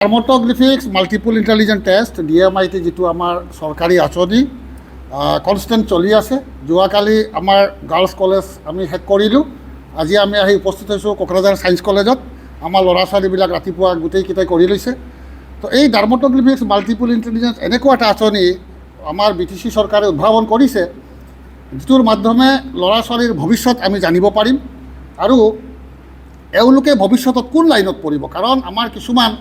থাৰ্মোটোগ্ৰাফিক্স multiple intelligent test DMIT যেটো আমাৰ সৰকাৰি আঁচনি কনস্টেন্ট চলি আছে। যোৱাকালি আমাৰ গাৰ্লছ কলেজ আমি শেষ কৰিলোঁ। আজি আমি আহি উপস্থিত হৈছোঁ কোকৰাঝাৰ ছায়েন্স কলেজত। আমাৰ ল'ৰা ছোৱালীবিলাক ৰাতিপুৱা গোটেইকেইটাই কৰি লৈছে। তো এই ডাৰ্মাটোগ্ৰাফিক্স মাল্টিপল ইণ্টেলিজেন্স এনেকুৱা এটা আঁচনি আমাৰ BTC চৰকাৰে উদ্ভাৱন কৰিছে, যিটোৰ মাধ্যমে ল'ৰা ছোৱালীৰ ভৱিষ্যত আমি জানিব পাৰিম আৰু এওঁলোকে ভৱিষ্যতত কোন লাইনত পঢ়িব। কাৰণ আমাৰ কিছুমান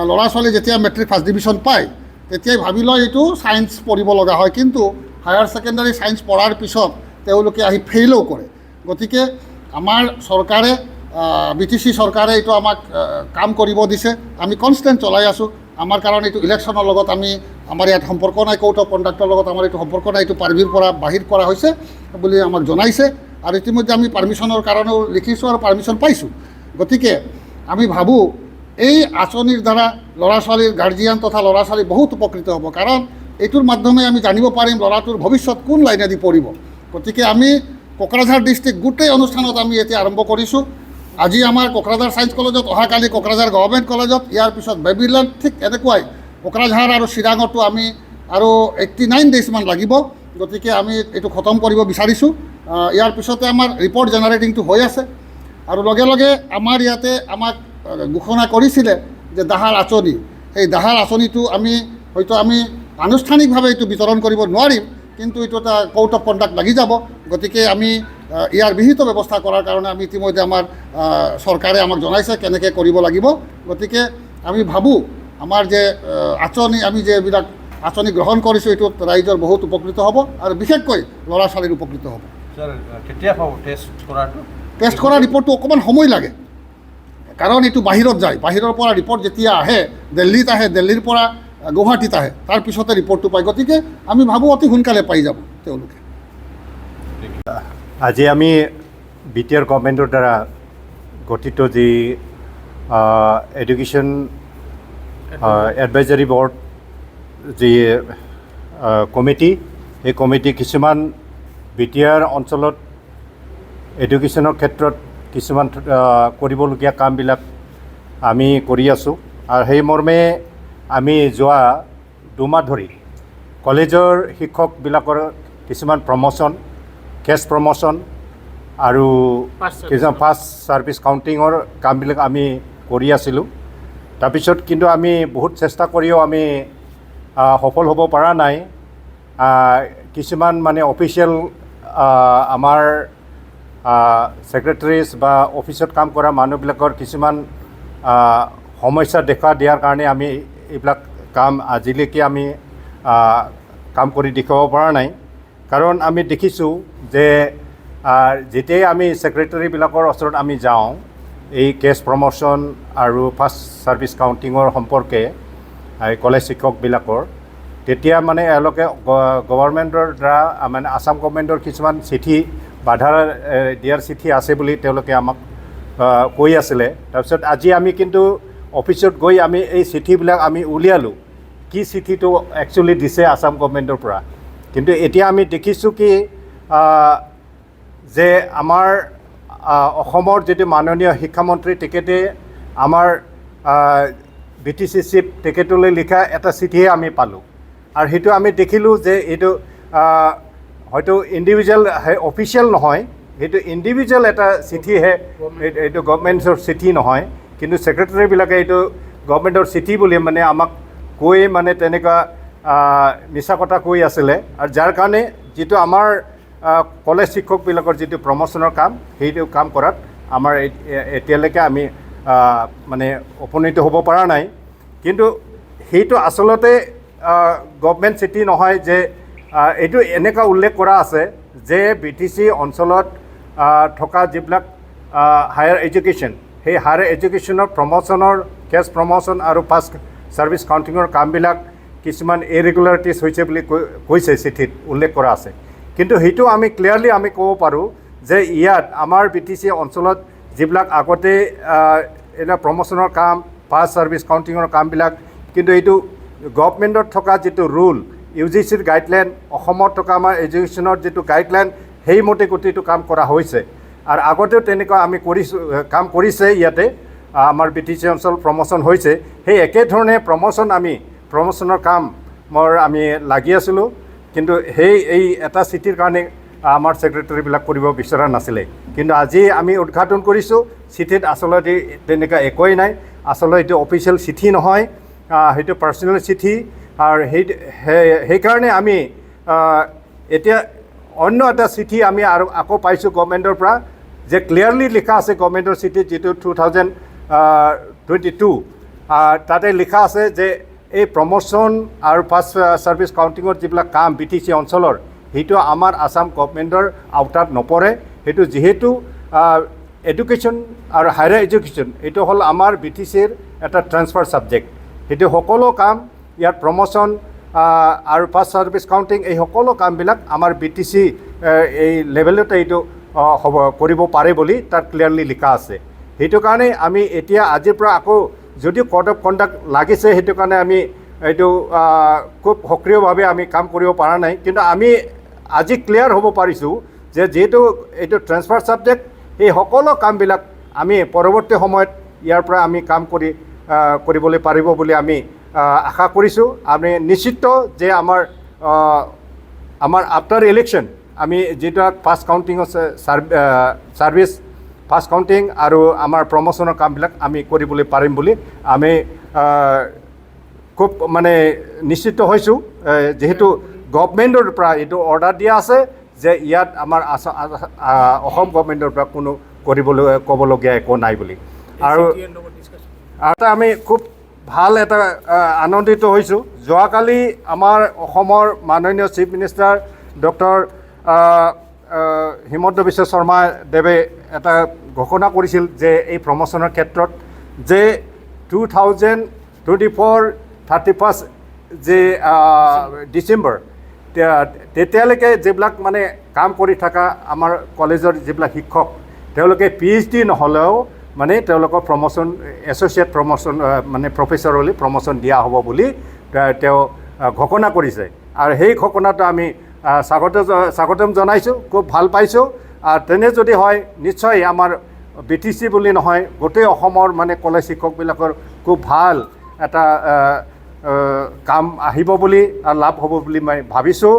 ল'ৰা ছোৱালী যেতিয়া মেট্ৰিক ফাৰ্ষ্ট ডিভিজন পায় তেতিয়াই ভাবি লয় এইটো ছায়েন্স পঢ়িব লগা হয়, কিন্তু হায়াৰ ছেকেণ্ডাৰী ছায়েন্স পঢ়াৰ পিছত তেওঁলোকে আহি ফেইলো কৰে। গতিকে আমাৰ চৰকাৰে BTC চৰকাৰে এইটো আমাক কাম কৰিব দিছে। আমি কনষ্টেণ্ট চলাই আছোঁ। আমাৰ কাৰণে এইটো ইলেকশ্যনৰ লগত আমাৰ ইয়াত সম্পৰ্ক নাই, কোড অফ কণ্ডাক্টৰ লগত আমাৰ এইটো সম্পৰ্ক নাই। এইটো পাৰ্ভিৰ পৰা বাহিৰ কৰা হৈছে বুলি আমাক জনাইছে আৰু ইতিমধ্যে আমি পাৰ্মিশ্যনৰ কাৰণেও লিখিছোঁ আৰু পাৰ্মিশ্যন পাইছোঁ। গতিকে আমি ভাবোঁ এই আঁচনিৰ দ্বাৰা ল'ৰা ছোৱালীৰ গাৰ্জিয়ান তথা ল'ৰা ছোৱালী বহুত উপকৃত হ'ব। কাৰণ এইটোৰ মাধ্যমে আমি জানিব পাৰিম ল'ৰাটোৰ ভৱিষ্যত কোন লাইনেদি পঢ়িব। গতিকে আমি কোকৰাঝাৰ ডিষ্ট্ৰিক্ট গোটেই অনুষ্ঠানত আমি এতিয়া আৰম্ভ কৰিছোঁ। আজি আমাৰ কোকৰাঝাৰ ছায়েন্স কলেজত, অহাকালি কোকৰাঝাৰ গভৰ্ণমেণ্ট কলেজত, ইয়াৰ পিছত বেবিলেণ্ড, ঠিক এনেকুৱাই কোকৰাঝাৰ আৰু চিৰাঙতো আমি আৰু 89 ডেইজমান লাগিব। গতিকে আমি এইটো খতম কৰিব বিচাৰিছোঁ। ইয়াৰ পিছতে আমাৰ ৰিপৰ্ট জেনাৰেটিংটো হৈ আছে আৰু লগে লগে আমাৰ ইয়াতে আমাক ঘোষণা কৰিছিলে যে দাহাৰ আঁচনি, সেই দাহাৰ আঁচনিটো হয়তো আমি আনুষ্ঠানিকভাৱে এইটো বিতৰণ কৰিব নোৱাৰিম, কিন্তু এইটো এটা কোড অফ কণ্ডাক্ট লাগি যাব। গতিকে আমি ইয়াৰ বিহিত ব্যৱস্থা কৰাৰ কাৰণে আমি ইতিমধ্যে আমাৰ চৰকাৰে আমাক জনাইছে কেনেকৈ কৰিব লাগিব। গতিকে আমি ভাবোঁ আমাৰ যে আঁচনি, আমি যে এইবিলাক আঁচনি গ্ৰহণ কৰিছোঁ, এইটোত ৰাইজৰ বহুত উপকৃত হ'ব আৰু বিশেষকৈ ল'ৰা ছোৱালীৰ উপকৃত হ'ব। কেতিয়া পাব টেষ্ট কৰা ৰিপৰ্টটো অকণমান সময় লাগে, কাৰণ এইটো বাহিৰত যায়। বাহিৰৰ পৰা ৰিপৰ্ট যেতিয়া আহে, দিল্লীত আহে, দিল্লীৰ পৰা গুৱাহাটীত আহে, তাৰপিছতে ৰিপৰ্টটো পায়। গতিকে আমি ভাবোঁ অতি সোনকালে পাই যাব তেওঁলোকে। আজি আমি Btr গভৰ্ণমেণ্টৰ দ্বাৰা গঠিত যি এডুকেশ্যন এডভাইজাৰী বৰ্ড যি কমিটি, সেই কমিটি কিছুমান Btr অঞ্চলত এডুকেশ্যনৰ ক্ষেত্ৰত কিছুমান কৰিবলগীয়া কামবিলাক আমি কৰি আছোঁ। আৰু সেই মৰ্মে আমি যোৱা 2 মাহ ধৰি কলেজৰ শিক্ষকবিলাকৰ কিছুমান প্ৰমোশ্যন, কেছ প্ৰমোশ্যন আৰু কিছুমান ফাৰ্ষ্ট ছাৰ্ভিচ কাউণ্টিঙৰ কামবিলাক আমি কৰি আছিলোঁ। তাৰপিছত কিন্তু আমি বহুত চেষ্টা কৰিও আমি সফল হ'ব পৰা নাই। কিছুমান মানে অফিচিয়েল আমাৰ ছেক্ৰেটাৰিজ বা অফিচত কাম কৰা মানুহবিলাকৰ কিছুমান সমস্যা দেখা দিয়াৰ কাৰণে আমি এইবিলাক কাম আজিলৈকে আমি কাম কৰি দেখুৱাব পৰা নাই। কাৰণ আমি দেখিছোঁ যে যেতিয়াই আমি ছেক্ৰেটাৰীবিলাকৰ ওচৰত আমি যাওঁ এই কেছ প্ৰমোশ্যন আৰু ফাৰ্ষ্ট ছাৰ্ভিচ কাউণ্টিঙৰ সম্পৰ্কে কলেজ শিক্ষকবিলাকৰ, তেতিয়া মানে এওঁলোকে গভৰ্ণমেণ্টৰ দ্বাৰা মানে আসাম গভৰ্ণমেণ্টৰ কিছুমান চিঠি বাধা দিয়াৰ চিঠি আছে বুলি তেওঁলোকে আমাক কৈ আছিলে। তাৰপিছত আজি আমি কিন্তু অফিচত গৈ আমি এই চিঠিবিলাক আমি উলিয়ালোঁ, কি চিঠিটো একচুৱেলি দিছে আসাম গভৰ্ণমেণ্টৰ পৰা। কিন্তু এতিয়া আমি দেখিছোঁ কি যে আমাৰ অসমৰ যিটো মাননীয় শিক্ষামন্ত্ৰী তেখেতে আমাৰ BTC চিফ তেখেতলৈ লিখা এটা চিঠিহে আমি পালোঁ। আৰু সেইটো আমি দেখিলোঁ যে এইটো হয়তো ইণ্ডিভিজুৱেল অফিচিয়েল নহয়, সেইটো ইণ্ডিভিজুৱেল এটা চিঠিহে, এইটো গভৰ্ণমেণ্টৰ চিঠি নহয়। কিন্তু ছেক্ৰেটাৰীবিলাকে এইটো গভৰ্ণমেণ্টৰ চিঠি বুলি মানে আমাক কৈ মানে তেনেকুৱা মিছা কথা কৈ আছিলে। আৰু যাৰ কাৰণে যিটো আমাৰ কলেজ শিক্ষকবিলাকৰ যিটো প্ৰমোশ্যনৰ কাম, সেইটো কাম কৰাত আমাৰ এতিয়ালৈকে আমি মানে উপনীত হ'ব পৰা নাই। কিন্তু সেইটো আচলতে গভৰ্ণমেণ্ট চিঠি নহয়, যে এইটো এনেকুৱা উল্লেখ কৰা আছে যে BTC অঞ্চলত থকা যিবিলাক হায়াৰ এডুকেশ্যন, সেই হায়াৰ এডুকেশ্যনৰ প্ৰমোশ্যনৰ, কেছ প্ৰমোশ্যন আৰু ফাৰ্ষ্ট ছাৰ্ভিচ কাউণ্টিঙৰ কামবিলাক কিছুমান ইৰেগুলাৰিটিজ হৈছে বুলি কৈছে, চিঠিত উল্লেখ কৰা আছে। কিন্তু সেইটো আমি ক্লিয়াৰলি আমি ক'ব পাৰোঁ যে ইয়াত আমাৰ BTC অঞ্চলত যিবিলাক আগতে এটা প্ৰমোশ্যনৰ কাম, ফাৰ্ষ্ট ছাৰ্ভিচ কাউণ্টিঙৰ কামবিলাক, কিন্তু এইটো গভৰ্ণমেণ্টত থকা যিটো ৰুল, UGCৰ গাইডলাইন, অসমত থকা আমাৰ এডুকেশ্যনৰ যিটো গাইডলাইন, সেইমতে গোটেইটো কাম কৰা হৈছে। আৰু আগতেও তেনেকুৱা আমি কাম কৰিছে ইয়াতে। আমাৰ BTC অঞ্চল প্ৰমোশ্যন হৈছে সেই একেধৰণে প্ৰমোশ্যনৰ কাম আমি লাগি আছিলোঁ কিন্তু এই এটা চিঠিৰ কাৰণে আমাৰ ছেক্ৰেটাৰীবিলাক কৰিব বিচৰা নাছিলে কিন্তু আজি আমি উদ্ঘাটন কৰিছোঁ চিঠিত আচলতে তেনেকুৱা একোৱেই নাই আচলতে এইটো অফিচিয়েল চিঠি নহয় সেইটো পাৰ্চনেল চিঠি আৰু সেইকাৰণে আমি এতিয়া অন্য এটা চিঠি আমি আৰু আকৌ পাইছোঁ গভৰ্ণমেণ্টৰ পৰা যে ক্লিয়াৰলি লিখা আছে গভৰ্ণমেণ্টৰ চিঠিত যিটো 2022 তাতে লিখা আছে যে এই প্ৰমোশ্যন আৰু ফাৰ্ষ্ট ছাৰ্ভিচ কাউণ্টিঙৰ যিবিলাক কাম BTC অঞ্চলৰ সেইটো আমাৰ আসাম গভৰ্ণমেণ্টৰ আওতাত নপৰে সেইটো যিহেতু এডুকেশ্যন আৰু হায়াৰ এডুকেশ্যন এইটো হ'ল আমাৰ BTCৰ এটা ট্ৰান্সফাৰ ছাবজেক্ট সেইটো সকলো কাম ইয়াত প্ৰমোশ্যন আৰু ফাৰ্ষ্ট ছাৰ্ভিচ কাউণ্টিং এই সকলো কামবিলাক আমাৰ BTC এই লেভেলতে এইটো হ'ব কৰিব পাৰে বুলি তাত ক্লিয়াৰলি লিখা আছে সেইটো কাৰণে আমি এতিয়া আজিৰ পৰা আকৌ যদিও কোড অফ কণ্ডাক্ট লাগিছে সেইটো কাৰণে আমি এইটো খুব সক্ৰিয়ভাৱে আমি কাম কৰিব পৰা নাই কিন্তু আমি আজি ক্লিয়াৰ হ'ব পাৰিছোঁ যে যিহেতু এইটো ট্ৰান্সফাৰ ছাবজেক্ট এই সকলো কামবিলাক আমি পৰৱৰ্তী সময়ত ইয়াৰ পৰা আমি কাম কৰিবলৈ পাৰিব বুলি আমি আশা কৰিছোঁ আমি নিশ্চিত যে আমাৰ আফটাৰ ইলেকশ্যন আমি যিটো ফাৰ্ষ্ট কাউণ্টিঙৰ ছাৰ্ভিচ ফাৰ্ষ্ট কাউণ্টিং আৰু আমাৰ প্ৰমোশ্যনৰ কামবিলাক আমি কৰিবলৈ পাৰিম বুলি আমি খুব মানে নিশ্চিত হৈছোঁ যিহেতু গভৰ্ণমেণ্টৰ পৰা এইটো অৰ্ডাৰ দিয়া আছে যে ইয়াত আমাৰ অসম গভৰ্ণমেণ্টৰ পৰা কোনো ক'বলগীয়া একো নাই বুলি আৰু এটা আমি খুব ভাল এটা আনন্দিত হৈছোঁ যোৱাকালি আমাৰ অসমৰ মাননীয় chief minister doctor Himanta Biswa Sarma দেৱে এটা ঘোষণা কৰিছিল যে এই প্ৰমোশ্যনৰ ক্ষেত্ৰত যে 2024 31 যে ডিচেম্বৰ তেতিয়ালৈকে যিবিলাক মানে কাম কৰি থকা আমাৰ কলেজৰ যিবিলাক শিক্ষক তেওঁলোকে PhD নহ'লেও মানে তেওঁলোকৰ প্ৰমোশ্যন এছ'চিয়েট প্ৰমোশ্যন মানে প্ৰফেচৰলৈ প্ৰমোশ্যন দিয়া হ'ব বুলি তেওঁ ঘোষণা কৰিছে আৰু সেই ঘোষণাটো আমি স্বাগতম জনাইছোঁ খুব ভাল পাইছোঁ আৰু তেনে যদি হয় নিশ্চয় আমাৰ BTC বুলি নহয় গোটেই অসমৰ মানে কলেজ শিক্ষকবিলাকৰ খুব ভাল এটা কাম আহিব বুলি লাভ হ'ব বুলি মই ভাবিছোঁ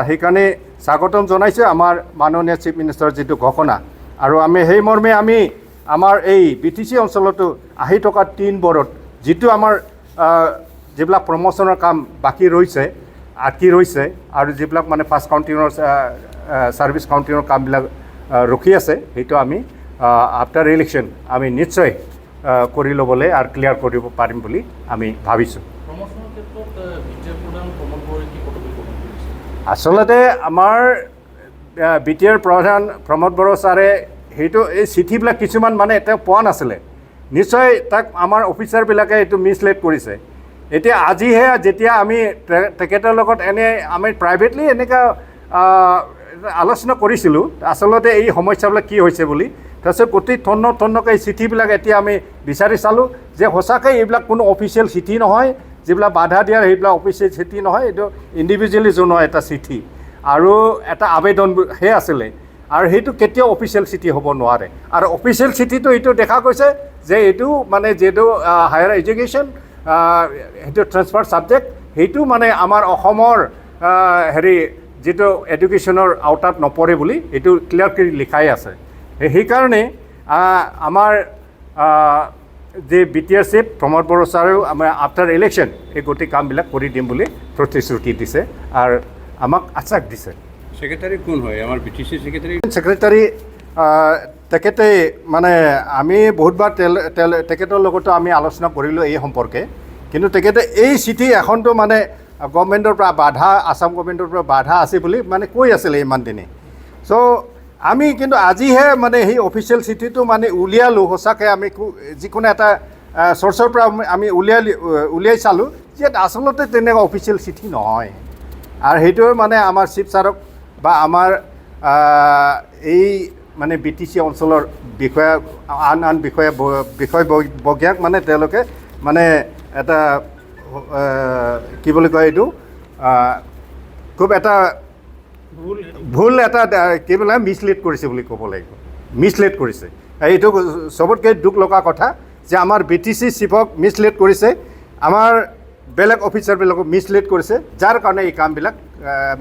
সেইকাৰণে স্বাগতম জনাইছোঁ আমাৰ মাননীয় চিফ মিনিষ্টাৰৰ যিটো ঘোষণা আৰু আমি সেই মৰ্মে আমি আমাৰ এই BTC অঞ্চলতো আহি থকা 3 বছৰত যিটো আমাৰ যিবিলাক প্ৰমোশ্যনৰ কাম বাকী ৰৈছে আৰু যিবিলাক মানে ফাৰ্ষ্ট কাউণ্টিঙৰ ছাৰ্ভিচ কাউণ্টিঙৰ কামবিলাক ৰখি আছে সেইটো আমি আফটাৰ ইলেকশ্যন আমি নিশ্চয় কৰি ল'বলৈ আৰু ক্লিয়াৰ কৰিব পাৰিম বুলি আমি ভাবিছোঁ আচলতে আমাৰ Btr প্ৰধান প্ৰমোদ বড়ো ছাৰে সেইটো এই চিঠিবিলাক কিছুমান মানে তেওঁ পোৱা নাছিলে নিশ্চয় তাক আমাৰ অফিচাৰবিলাকে এইটো মিছলিড কৰিছে এতিয়া আজিহে যেতিয়া আমি তেখেতৰ লগত আমি প্ৰাইভেটলি এনেকুৱা আলোচনা কৰিছিলোঁ আচলতে এই সমস্যাবিলাক কি হৈছে বুলি তাৰপিছত গোটেই থন্নকৈ চিঠিবিলাক এতিয়া আমি বিচাৰি চালোঁ যে সঁচাকৈ এইবিলাক কোনো অফিচিয়েল চিঠি নহয় যিবিলাক বাধা দিয়াৰ সেইবিলাক অফিচিয়েল চিঠি নহয় এইটো ইণ্ডিভিজুৱেলি জনোৱা এটা চিঠি আৰু এটা আবেদনহে আছিলে আৰু সেইটো কেতিয়াও অফিচিয়েল চিঠি হ'ব নোৱাৰে আৰু অফিচিয়েল চিঠিটো এইটো দেখা গৈছে যে এইটো মানে যিহেতু হায়াৰ এডুকেশ্যন সেইটো ট্ৰান্সফাৰ ছাবজেক্ট সেইটো মানে আমাৰ অসমৰ যিটো এডুকেশ্যনৰ আওতাত নপৰে বুলি এইটো ক্লিয়াৰলি লিখাই আছে সেইকাৰণে আমাৰ যে Btr চিফ প্ৰমোদ বড়ো ছাৰেও আমাৰ আফটাৰ ইলেকশ্যন এই গোটেই কামবিলাক কৰি দিম বুলি প্ৰতিশ্ৰুতি দিছে আৰু আমাক আশ্বাস দিছে সেক্ৰেটাৰী কোন হয় আমাৰ BTC সেক্ৰেটাৰী তেখেতে মানে আমি বহুতবাৰ তেখেতৰ লগতো আমি আলোচনা কৰিলোঁ এই সম্পৰ্কে কিন্তু তেখেতে এই চিঠি এখনটো মানে গভৰ্ণমেণ্টৰ পৰা বাধা আসাম গভৰ্ণমেণ্টৰ পৰা বাধা আছে বুলি মানে কৈ আছিলে ইমান দিনে চ' আমি কিন্তু আজিহে মানে সেই অফিচিয়েল চিঠিটো মানে উলিয়ালোঁ সঁচাকৈ আমি যিকোনো এটা চ'ৰ্চৰ পৰা আমি উলিয়াই চালোঁ যে আচলতে তেনেকুৱা অফিচিয়েল চিঠি নহয় আৰু সেইটোৱে মানে আমাৰ চিফ ছাৰক বা আমাৰ এই মানে BTC অঞ্চলৰ বিষয়া আন বিষয়ববীয়াক মানে তেওঁলোকে মানে এটা কি বুলি কয় এইটো খুব এটা ভুল এটা কি বোলে মিছলিড কৰিছে বুলি ক'ব লাগিব মিছলিড কৰিছে এইটো চবতকৈ দুখ লগা কথা যে আমাৰ BTC চিফক মিছলিড কৰিছে, আমাৰ বেলেগ অফিচাৰবিলাকক মিছলিড কৰিছে, যাৰ কাৰণে এই কামবিলাক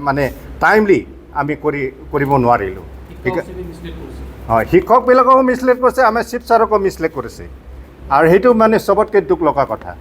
মানে টাইমলি আমি কৰিব নোৱাৰিলোঁ। হয়, শিক্ষকবিলাককো মিছলিড কৰিছে, আমাৰ চিফ ছাৰকো মিছলিড কৰিছে, আৰু সেইটো মানে চবতকৈ দুখ লগা কথা।